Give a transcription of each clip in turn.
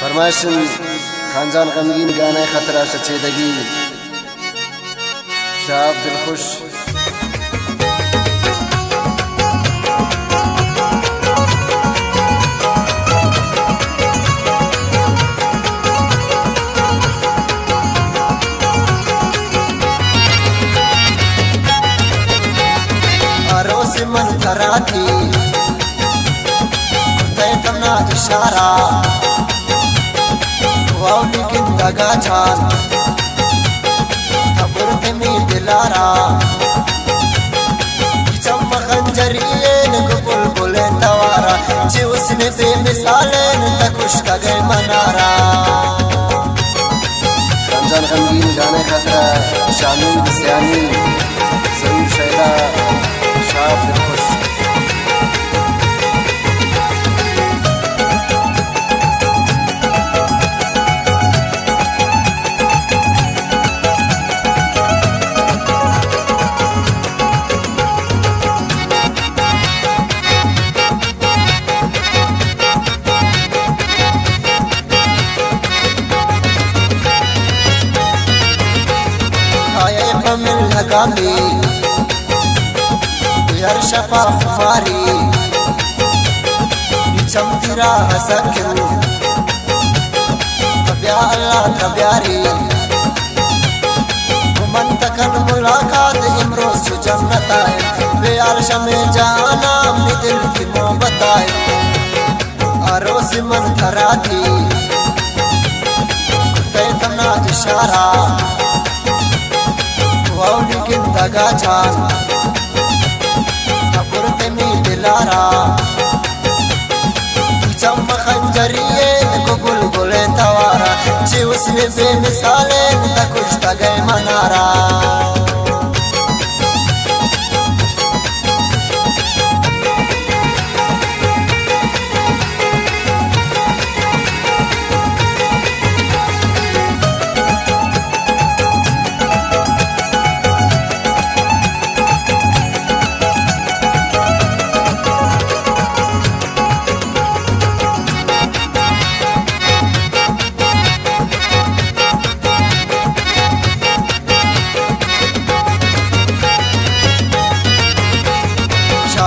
फरमाइशन खानजान गमगीन गाना खतरा सचेदगी शाह दिलखुश अरोस मन करा थी तमना इशारा वाव लेकिन दगा जान खबर तमी दिलारा चम खंजरिए न बुलबुल तवारा जे उसने बेमिसाल न खुश गए मनारा खानजान गमगीन गाना खतरा शामिल बसियानी जरूर शैला शाह दिलखुश मिल लगा यार शफा खुमारी चमतिरा हसकिन तब्या अल्लाह तब्यारी मन तकन मुलाकात इमरोज जो जन्नत आए बेयार शमे जाना अपनी दिल की मोहब्बत आए अरोस मन करा थी तमना इशारा वाव लेकिन दगा जान खबर तमी दिलारा चम खंजरिए को बुलबुल तवारा जे उसने बेमिसाल न खुश गए मनारा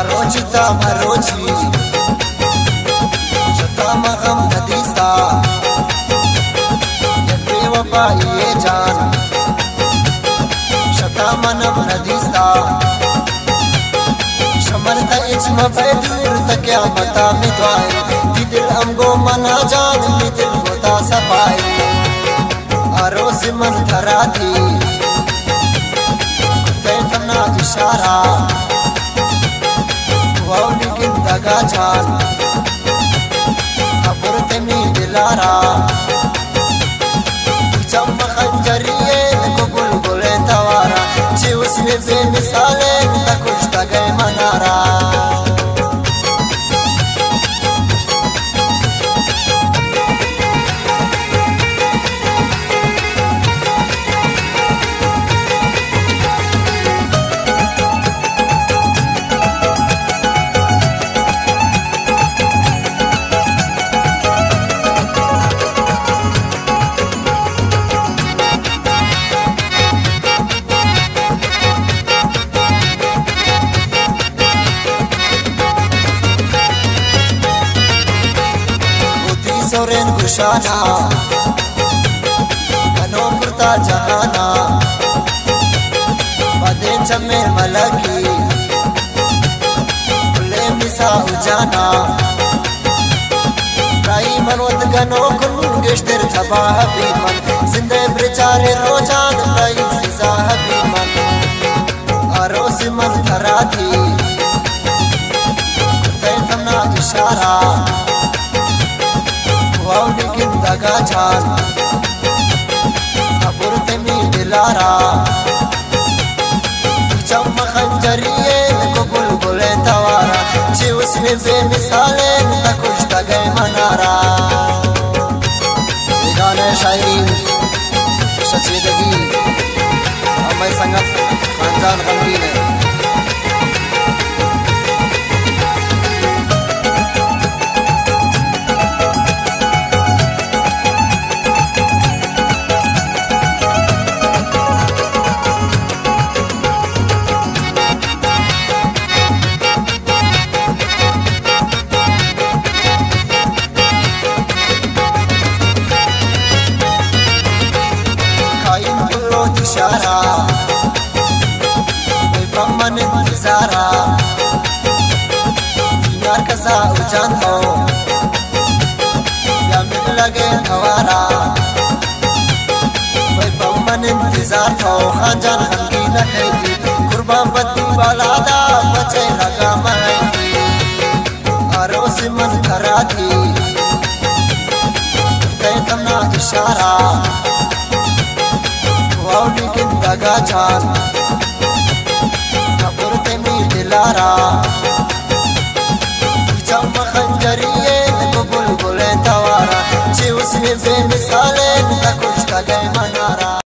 रोचिता भरोची शता मगम नदीसा ये वफा ये जान शता मनम नदीसा शमरता इस्म बैदूर तक मता मिदवाए दिल हमको मना जान दिल होता सफाई अरोस मन करा थी तमना इशारा वाव लेकिन दगा जान खबर तमी दिलारा चम खंजरिए को बुलबुल तवारा जे उसने बेमिसाल न खुश गए मनारा सोरेन गुशाना कनो कुर्ता जहाना बदे चमे मलकी खुले मिसा उजाना राई मनवत गनो कुन गेश्तर जबा हबीमन जिंदे प्रचारे रोजान राई सिजा हबीमन अरोस मन करा थी तमना इशारा वाव लेकिन दगा जान खबर तमी दिलारा चम खंजरिए को बुलबुल तवारा जे उसने बेमिसाल न खुश गए मनारा गाने शायरी सचेदगी हमें संगत खानजान गमगीन है। सा उजान हो या मिल लगे हवारा वही बम्बन इंतजार हो खानजान हंगी नखेगी कुर्बान बत्ती वाला दा बचे लगा महंगी आरोस मन करा थी तमना इशारा वाव लेकिन दगा जान खबर तेमी दिलारा जम खंजरिए को बुलबुले तवारा जे उसमें बेमिसाले न कुछ तगे मन